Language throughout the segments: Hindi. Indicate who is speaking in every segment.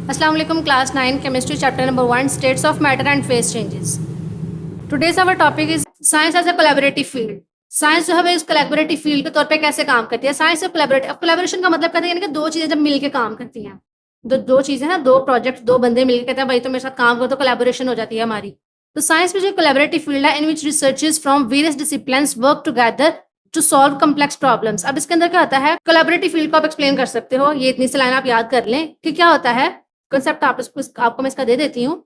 Speaker 1: Assalamu alaikum, class 9 chemistry chapter number 1 states of matter and phase changes. Today's our topic is science as a collaborative field. Science जो है इस कोलैबोरेटिव फील्ड के तौर पे कैसे काम करती है। साइंस और कोलैबोरेशन का मतलब कहते हैं कि दो चीजें जब मिलके काम करती हैं, दो चीजें ना, दो प्रोजेक्ट, दो बंदे मिलके कहते हैं भाई तो मेरे साथ काम करो, तो कोलैबोरेशन हो जाती है हमारी। तो साइंस में जो कोलैबोरेटिव फील्ड है in which researchers from various disciplines work together to solve complex problems. अब इसके अंदर क्या होता है, कोलैबोरेटिव फील्ड को आप एक्सप्लेन कर सकते हो, ये इतनी सी लाइन आप याद कर लें कि क्या होता है कंसेप्ट। आपको मैं इसका दे देती हूँ।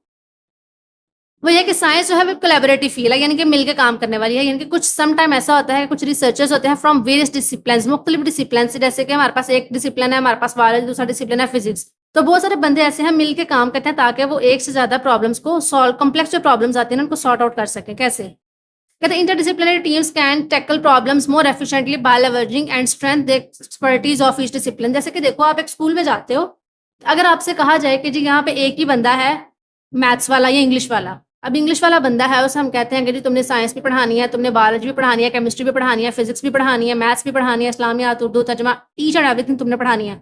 Speaker 1: वो ये कि साइंस जो है वो कोलैबोरेटिव फील्ड है, यानी कि मिलकर काम करने वाली है। यानी कि कुछ सम टाइम ऐसा होता है, कुछ रिसर्चर्स होते हैं फ्रॉम वेरियस डिसिप्लिन्स, मुख्तलिफ डिसिप्लिन से। जैसे कि हमारे पास एक डिसिप्लिन है, हमारे पास बायोलॉजी, दूसरा डिसिप्लिन है फिजिक्स। तो बहुत सारे बंदे ऐसे हैं मिलकर काम करते हैं ताकि वो एक से ज्यादा प्रॉब्लम्स को सॉल्व, कम्प्लेक्स जो प्रॉब्लम्स आती हैं उनको सॉर्ट आउट कर सके। कैसे कहते हैं, interdisciplinary teams can tackle problems more efficiently by leveraging and strength the expertise of each discipline. जैसे कि देखो, आप एक स्कूल में जाते हो, अगर आपसे कहा जाए कि जी यहाँ पे एक ही बंदा है मैथ्स वाला या इंग्लिश वाला। अब इंग्लिश वाला बंदा है, उसे हम कहते हैं कि जी तुमने साइंस भी पढ़ानी है, तुमने बायोलॉजी भी पढ़ानी है, केमिस्ट्री भी पढ़ानी है, फिजिक्स भी पढ़ानी है, मैथ्स भी पढ़ानी है, इस्लामियात, उर्दू, तर्जमा, ईच एंड एवरीथिंग तुमने पढ़ानी है।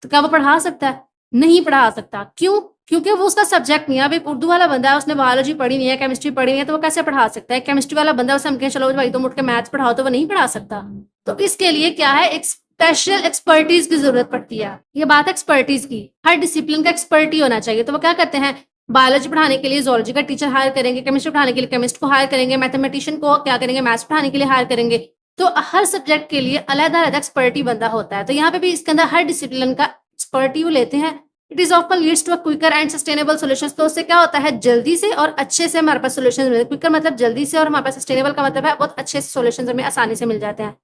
Speaker 1: तो क्या वो पढ़ा सकता है? नहीं पढ़ा सकता। क्यों? क्योंकि वो उसका सब्जेक्ट नहीं है। अब एक उर्दू वाला बंदा है, उसने बायोलॉजी पढ़ी नहीं है, केमिस्ट्री पढ़ी नहीं है, तो वो कैसे पढ़ा सकता है? केमिस्ट्री वाला बंदा, उसे हम कहें चलो भाई तुम उठ के मैथ्स पढ़ाओ, तो वो नहीं पढ़ा सकता। तो इसके लिए क्या है, एक स्पेशल एक्सपर्टीज की जरूरत पड़ती है। ये बात एक्सपर्टीज की, हर डिसिप्लिन का एक्सपर्ट ही होना चाहिए। तो वो क्या करते हैं, बायोलॉजी पढ़ाने के लिए जोलॉजी का टीचर हायर करेंगे, केमिस्ट्री पढ़ाने के लिए केमिस्ट को हायर करेंगे, मैथमेटिशियन को क्या करेंगे, मैथ्स पढ़ाने के लिए हायर करेंगे। तो हर सब्जेक्ट के लिए अलग अलग एक्सपर्टी बंदा होता है। तो यहाँ पे भी इसके अंदर हर डिसिप्लिन का एक्सपर्टी वो लेते हैं। It is often leads to a quicker and sustainable solutions. तो उससे क्या होता है, जल्दी से और अच्छे से हमारे पास सॉल्यूशंस मिलते हैं। क्विकर मतलब जल्दी से, और हमारे पास सस्टेनेबल का मतलब है बहुत अच्छे से सॉल्यूशंस हमें आसानी से मिल जाते हैं।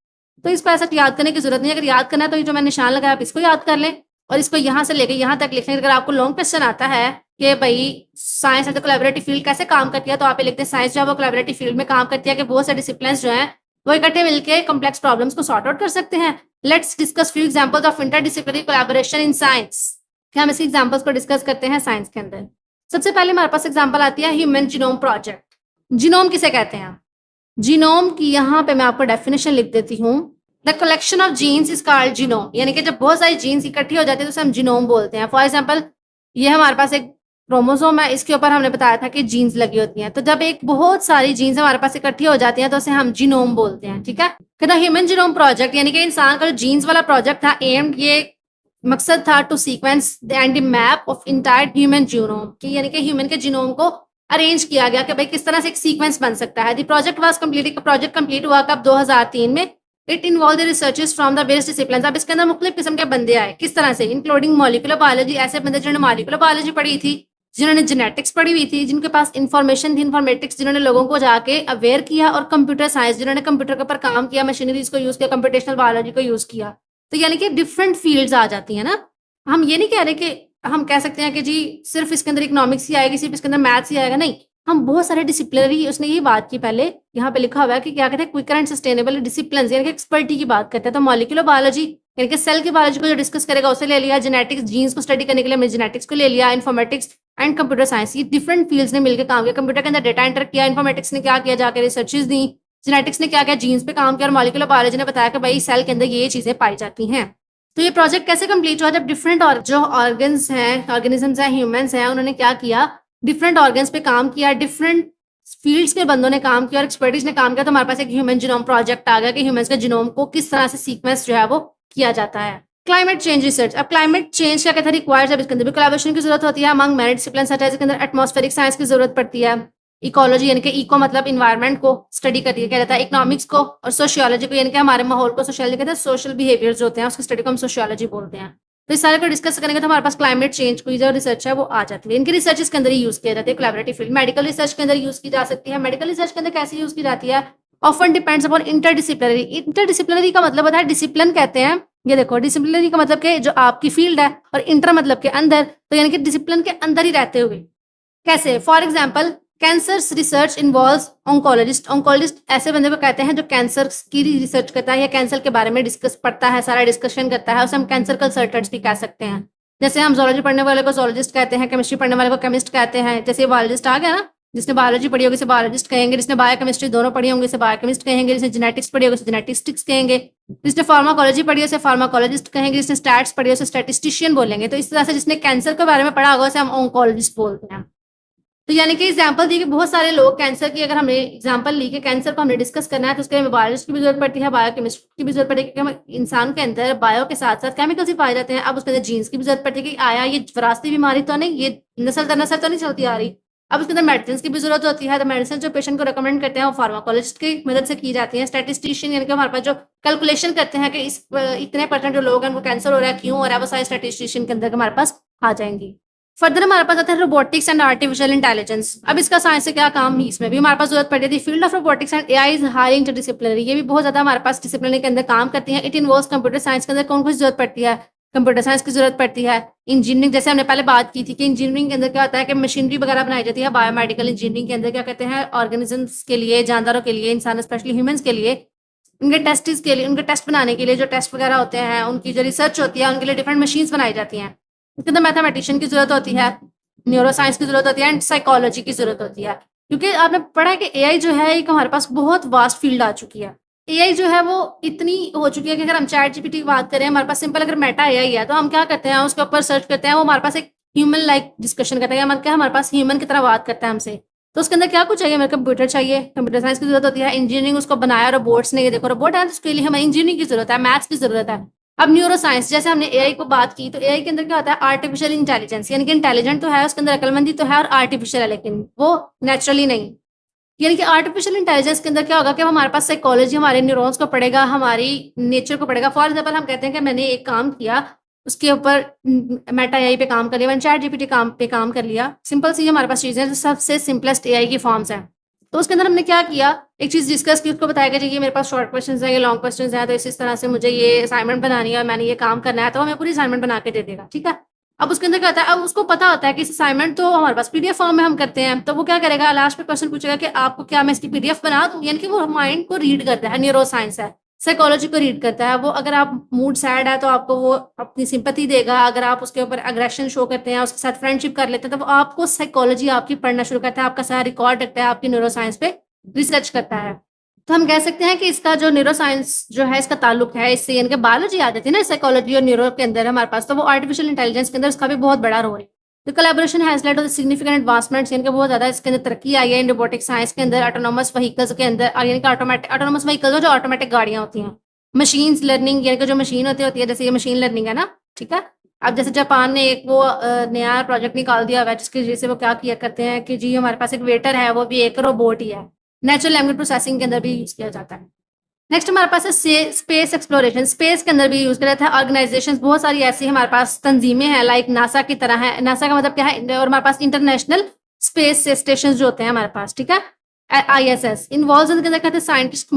Speaker 1: तो इसको ऐसा याद करने की जरूरत नहीं है। अगर याद करना है तो ये जो मैं निशान लगाया आप इसको याद कर लें, और इसको यहाँ से लेकर यहाँ तक लिख लें। अगर आपको लॉन्ग क्वेश्चन आता है कि भाई science as a collaborative field कैसे काम करती है, तो आप ये लिखते हैं साइंस जो है वो कोलैबोरेटिव फील्ड में काम करती है कि बहुत से डिसिप्लिन जो हैं वो इकट्ठे मिलकर कॉम्प्लेक्स प्रॉब्लम्स को सॉर्ट आउट कर सकते हैं। Let's discuss few examples of interdisciplinary collaboration in science. हम इसके एग्जांपल्स को डिस्कस करते हैं साइंस के अंदर। सबसे पहले हमारे पास एग्जांपल आती है ह्यूमन जीनोम प्रोजेक्ट। जीनोम किसे कहते हैं? जीनोम की यहाँ पे मैं आपको डेफिनेशन लिख देती हूँ। The collection of genes is called genome. यानी कि जब बहुत सारी जीन्स इकट्ठी हो जाती है तो उसे हम जीनोम बोलते हैं। फॉर एग्जांपल, ये हमारे पास एक क्रोमोसोम है, इसके ऊपर हमने बताया था कि जीन्स लगी होती हैं। तो जब एक बहुत सारी जीन्स हमारे पास इकट्ठी हो जाती हैं तो उसे हम जीनोम बोलते हैं। ठीक है, कहता ह्यूमन जीनोम प्रोजेक्ट यानी कि इंसान का जो जीन्स वाला प्रोजेक्ट था, एम्ड ये मकसद था to sequence and map of entire human genome, यानी कि ह्यूमन के जीनोम को अरेंज किया गया कि भाई किस तरह से एक सीक्वेंस बन सकता है। The project was completed, project complete हुआ कब? 2003 में। It involve the researchers from the various disciplines. अब इसके अंदर मुख्तलिफ किस्म के बंदे आए, किस तरह से? इंक्लूडिंग मॉलिक्यूलर बायोलॉजी, ऐसे बंदे जिन्होंने मॉलिक्यूलर बायोलॉजी पढ़ी थी, जिन्होंने जेनेटिक्स पढ़ी हुई थी, जिनके पास इंफॉर्मेशन थी, इन्फॉर्मेटिक्स, जिन्होंने लोगों को जाके अवेयर किया, और कंप्यूटर साइंस, जिन्होंने कंप्यूटर के ऊपर काम किया, मशीनरीज को यूज किया, कंप्यूटेशनल बायोलॉजी को यूज किया। तो यानी कि डिफरेंट फील्ड्स आ जाती है ना। हम ये नहीं कह रहे कि हम कह सकते हैं कि जी सिर्फ इसके अंदर इकोनॉमिक्स ही आएगी, सिर्फ इसके अंदर मैथ्स ही आएगा। नहीं, हम बहुत सारे डिसिप्लिनरी, उसने ये बात की पहले, यहाँ पे लिखा हुआ है कि क्या कहते हैं, क्विकर एंड सस्टेनेबल डिसिप्लिन, यानी कि एक्सपर्टी की बात करते हैं। तो मॉलिक्यूलर बायोलॉजी यानी कि सेल की बायोलॉजी को जो डिस्कस करेगा उसे ले लिया, जेनेटिक्स जीन्स को स्टडी करने के लिए हमने जेनेटिक्स को ले लिया, इन्फॉर्मेटिक्स एंड कंप्यूटर साइंस, ये डिफरेंट फील्ड्स ने मिलकर काम किया। कंप्यूटर के अंदर डेटा एंटर किया, इन्फॉर्मेटिक्स ने क्या किया, जाकर रिसर्चेज दी, जेनेटिक्स ने क्या किया, जीन्स पे काम किया, और मॉलिक्यूलर बायोलॉजी ने बताया कि भाई सेल के अंदर ये चीजें पाई जाती हैं। तो ये प्रोजेक्ट कैसे कंप्लीट हुआ? जब डिफरेंट और जो ऑर्गन्स हैं, ऑर्गेनिजम्स हैं, ह्यूमंस हैं, उन्होंने क्या किया, डिफरेंट ऑर्गन्स पे काम किया, डिफरेंट फील्ड्स के बंदों ने काम किया और एक्सपर्टीज ने काम किया। तो हमारे पास एक ह्यूमन जीनोम प्रोजेक्ट आ गया कि ह्यूमंस के जीनोम को किस तरह से सीक्वेंस जो है वो किया जाता है। Climate change research. अब क्लाइमेट चेंज क्या कहता है, रिक्वायर्स, अब इसके अंदर भी कोलैबोरेशन की जरूरत होती है among many discipline such as. इसके अंदर एटमॉस्फेरिक साइंस की जरूरत पड़ती है, इकोलॉजी यानी कि इको मतलब इन्वायरमेंट को स्टडी करती है, क्या रहता है, इकोनॉमिक्स को, और सोशियोलॉजी को यानी कि हमारे माहौल को, सोशियोलॉजी कहते हैं सोशल बिहेवियर्स होते हैं, उसकी स्टडी को हम सोशियोलॉजी बोलते हैं। तो इस सारे को डिस्कस करेंगे तो हमारे पास क्लाइमेट चेंज की जो रिसर्च है वो आ जाती है। इनकी रिसर्च के अंदर ही यूज किया जाता है कोलैबोरेटिव फील्ड। मेडिकल रिसर्च के अंदर यूज की जा सकती है। मेडिकल रिसर्च के अंदर कैसे यूज की जाती है? Often depends upon interdisciplinary. Interdisciplinary का मतलब होता है डिसिप्लिन कहते हैं। ये देखो, डिसिप्लिनरी का मतलब कि जो आपकी फील्ड है, और इंटर मतलब के अंदर, तो यानी कि डिसिप्लिन के अंदर ही रहते हुए। कैसे? For example, cancer research involves oncologist. Oncologist ऐसे बंदे को कहते हैं जो कैंसर की रिसर्च करता है या कैंसर के बारे में डिस्कस पढ़ता है, सारा डिस्कशन करता है, उसे हम कैंसर कंसल्टेंट्स भी कह सकते हैं। जैसे हम जोलॉजी पढ़ने वाले को जोलॉजिस्ट कहते हैं, केमिस्ट्री पढ़ने वाले को केमिस्ट कहते हैं। जैसे बायोलॉजिस्ट आ गया ना, जिसने बायोलॉजी पढ़ी होगी उसे बायोलॉजिस्ट कहेंगे, जिसने बायोकेमिस्ट्री दोनों पढ़ी होंगे उसे बायोकेमिस्ट कहेंगे, जिसने जेनेटिक्स पढ़ी होगी उसे जेनेटिस्टिक्स कहेंगे, जिसने फार्माकोलॉजी पढ़ी है उसे फार्माकोलॉजिस्ट कहेंगे, जिसने स्टैट्स पढ़ी है उसे स्टैटिस्टिशियन बोलेंगे। तो इस तरह से जिसने कैंसर के बारे में पढ़ा होगा उसे हम ऑन्कोलॉजिस्ट बोलते हैं। तो यानी कि एग्जाम्पल दी कि बहुत सारे लोग कैंसर की, अगर हमने एग्जाम्पल ली कि कैंसर को हमने डिस्कस करना है तो उसके लिए बायोलॉजिस्ट की भी जरूरत पड़ती है, बायोकेमिस्ट्री की भी जरूरत पड़ती है, क्योंकि इंसान के अंदर बायो के साथ साथ केमिकल्स भी पाए जाते हैं। अब उसके अंदर जीन्स की भी जरूरत पड़ती है कि आया ये विरासती बीमारी तो नहीं, ये नस्ल दर नस्ल तो नहीं चलती आ रही। अब उसके अंदर मेडिसिन की भी जरूरत होती है। तो मेडिसिन जो पेशेंट को रिकमेंड करते हैं वो फार्माकोलॉजिस्ट की मदद से की जाती है। स्टैटिस्टिशियन यानी कि हमारे पास जो कैलकुलेशन करते हैं कि इस इतने % जो लोग हैं उनको कैंसर हो रहा है, क्यों हो रहा है, वो सारे स्टैटिस्टिशियन के अंदर हमारे पास आ जाएंगी। फर्दर हमारे पास आता है रोबोटिक्स एंड आर्टिफिशियल इंटेलिजेंस। अब इसका साइंस से क्या काम, इसमें भी हमारे पास जरूरत पड़ती है। Field of robotics and AI is highly interdisciplinary. ये भी बहुत ज्यादा हमारे पास डिसिप्लिनरी के अंदर काम करती है। इट इन्वॉल्व्स कंप्यूटर साइंस के अंदर कौन कौन सी जरूरत पड़ती है, कंप्यूटर साइंस की जरूरत पड़ती है। इंजीनियरिंग, जैसे हमने पहले बात की थी कि इंजीनियरिंग के अंदर क्या होता है कि मशीनरी वगैरह बनाई जाती है। बायोमेडिकल इंजीनियरिंग के अंदर क्या कहते हैं, ऑर्गेनिजम्स के लिए, जानदारों के लिए, इंसान स्पेशली ह्यूमंस के लिए, उनके टेस्ट के लिए, उनके टेस्ट बनाने के लिए जो टेस्ट वगैरह होते हैं, उनकी जो रिसर्च होती है, उनके लिए डिफरेंट मशीन्स बनाई जाती हैं। उसके अंदर मैथमेटिशियन की जरूरत होती है, न्यूरो साइंस की जरूरत होती है एंड साइकोलॉजी की जरूरत होती है। क्योंकि आपने पढ़ा है कि एआई जो है एक हमारे पास बहुत वास्ट फील्ड आ चुकी है। एआई जो है वो इतनी हो चुकी है कि अगर हम चैट जीपीटी की बात करें, हमारे पास सिंपल अगर मेटा एआई है तो हम क्या करते हैं, उसके ऊपर सर्च करते हैं, वो हमारे पास एक ह्यूमन लाइक डिस्कशन करता है, मतलब हमारे पास ह्यूमन की तरह बात करता है हमसे। तो उसके अंदर क्या कुछ चाहिए, मेरे कंप्यूटर चाहिए, कंप्यूटर साइंस की जरूरत होती है, इंजीनियरिंग उसको बनाया रोबोट्स ने, ये देखो रोबोट है, उसके लिए हमें इंजीनियरिंग की जरूरत है, मैथ्स की जरूरत है। अब न्यूरो साइंस, जैसे हमने एआई को बात की, तो एआई के अंदर क्या होता है, आर्टिफिशियल इंटेलिजेंस, यानी कि इंटेलिजेंट तो है, उसके अंदर अकलमंदी तो है और आर्टिफिशियल है, लेकिन वो नेचुरली नहीं। यानी कि आर्टिफिशियल इंटेलिजेंस के अंदर क्या होगा कि हमारे पास साइकोलॉजी, हमारे न्यूरॉन्स को पढ़ेगा, हमारी नेचर को पढ़ेगा। फॉर एग्जाम्पल हम कहते हैं कि मैंने एक काम किया, उसके ऊपर मेटा एआई पे काम कर लिया, मैंने चैट जीपीटी पे काम कर लिया। सिंपल सी हमारे पास चीजें, सबसे सिंपलेस्ट एआई की फॉर्म्स हैं। तो उसके अंदर हमने क्या किया, एक चीज डिस्कस की, उसको बताया कि ये मेरे पास शॉर्ट क्वेश्चन है, ये लॉन्ग क्वेश्चन है, तो इस तरह से मुझे ये असाइनमेंट बनानी है और मैंने ये काम करना है, तो हमें पूरी असाइनमेंट बना के दे देगा। ठीक है। अब उसके अंदर क्या होता है, अब उसको पता होता है कि इस असाइनमेंट तो हमारे पास पीडीएफ फॉर्म में हम करते हैं, तो वो क्या करेगा, लास्ट में क्वेश्चन पूछेगा कि आपको क्या मैं इसकी पीडीएफ बना दूं। यानी कि वो माइंड को रीड करता है, न्यूरो साइंस है, साइकोलॉजी को रीड करता है। वो अगर आप मूड सैड है तो आपको वो अपनी सिंपैथी देगा, अगर आप उसके ऊपर अग्रेशन शो करते हैं, उसके साथ फ्रेंडशिप कर लेते हैं, तो वो आपको साइकोलॉजी आपकी पढ़ना शुरू करता है, आपका सारा रिकॉर्ड रखता है, आपकी न्यूरो साइंस पे रिसर्च करता है। तो हम कह सकते हैं कि इसका जो न्यूरो साइंस जो है, इसका ताल्लुक है इससे, यानी कि बायोलॉजी आ जाती है ना साइकोलॉजी और न्यूरो के अंदर हमारे पास, तो वो आर्टिफिशियल इंटेलिजेंस के अंदर उसका भी बहुत बड़ा रोल है। तो collaboration has led to significant advancements, यानी कि बहुत ज्यादा इसके अंदर तरक्की आई है इन रोबोटिक साइंस के अंदर, ऑटोनोमस व्हीकल्स के अंदर, यानी कि ऑटोनोमस व्हीकल्स जो ऑटोमेटिक गाड़ियां होती हैं, मशीन्स लर्निंग, यानी कि जो मशीन होती है, जैसे ये मशीन लर्निंग है ना। ठीक है। अब जैसे जापान ने एक वो नया प्रोजेक्ट निकाल दिया हुआ है, जिसकी वजह से वो क्या किया करते हैं कि जी हमारे पास एक वेटर है, वो भी एक रोबोट ही है। नेचुरल लैंग्वेज प्रोसेसिंग के अंदर भी यूज किया जाता है। नेक्स्ट हमारे पास है स्पेस एक्सप्लोरेशन, स्पेस के अंदर भी यूज किया जाता है। ऑर्गेनाइजेशंस बहुत सारी ऐसी हमारे पास तंजीमें हैं, लाइक नासा की तरह है। नासा का मतलब क्या है, और हमारे पास इंटरनेशनल स्पेस स्टेशन जो होते हैं हमारे पास। ठीक है। आईएसएस इन्वॉल्व के अंदर कहते हैं साइंटिस्ट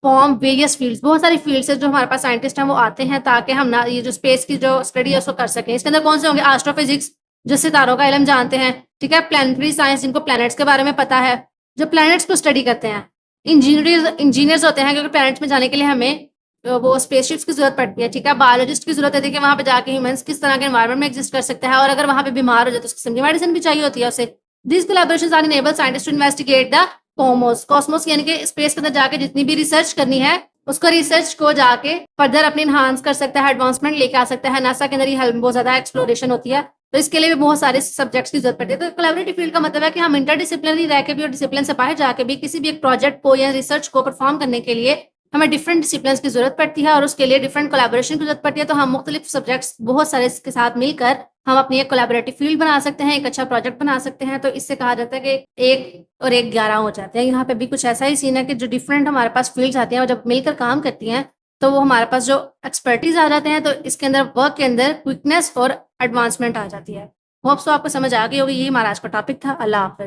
Speaker 1: फॉर्म वेरियस फील्ड्स, बहुत सारी फील्ड्स है जो हमारे पास साइंटिस्ट हैं वो आते हैं ताकि हम ना ये जो स्पेस की जो स्टडी है उसको कर सकें। इसके अंदर कौन से होंगे, एस्ट्रोफिजिक्स जो सितारों का इल्म जानते हैं। ठीक है। प्लानिटरी साइंस जिनको प्लैनेट्स के बारे में पता है, जो प्लैनेट्स को स्टडी करते हैं। इंजीनियर्स होते हैं क्योंकि प्लैनेट्स में जाने के लिए हमें वो स्पेसशिप्स की जरूरत पड़ती है। ठीक है। बायोलॉजिस्ट की जरूरत है कि वहां पे जाके ह्यूमंस किस तरह के एनवायरनमेंट में एग्जिस्ट कर सकता है, और अगर वहां पे बीमार हो जाए तो उसकी सिम्पली मेडिसिन भी चाहिए होती है उसे। This collaborations are enable scientist to investigate the cosmos, यानी कि स्पेस के अंदर जाके जितनी भी रिसर्च करनी है उसको रिसर्च को जाके फर्दर अपनी इनहांस कर सकता है, एडवांसमेंट लेके आ सकता है। नासा के अंदर ये बहुत ज्यादा एक्सप्लोरेशन होती है, तो इसके लिए भी बहुत सारे सब्जेक्ट्स की जरूरत पड़ती है। तो कोलैबोरेटिव फील्ड का मतलब है कि हम इंटरडिसिप्लिनरी रह के भी और डिसिप्लिन से बाहर जाके भी किसी भी एक प्रोजेक्ट को या रिसर्च को परफॉर्म करने के लिए हमें डिफरेंट डिसिप्लिन की जरूरत पड़ती है, और उसके लिए डिफरेंट कोलैबोरेशन की जरूरत पड़ती है। तो हम मुख्तलिफ सब्जेक्ट्स बहुत सारे के साथ मिलकर हम अपनी एक कोलैबोरेटिव फील्ड बना सकते हैं, एक अच्छा प्रोजेक्ट बना सकते हैं। तो इससे कहा जाता है कि 1 और 1 11 हो जाते हैं। यहाँ पे भी कुछ ऐसा ही सीन है कि जो डिफरेंट हमारे पास फील्ड्स आती हैं और जब मिलकर काम करती हैं तो वो हमारे पास जो एक्सपर्टीज आ जाते हैं, तो इसके अंदर वर्क के अंदर क्विकनेस और एडवांसमेंट आ जाती है। होप सो आपको समझ आ गई होगी। यही हमारा आज का टॉपिक था। अल्लाह हाफिज।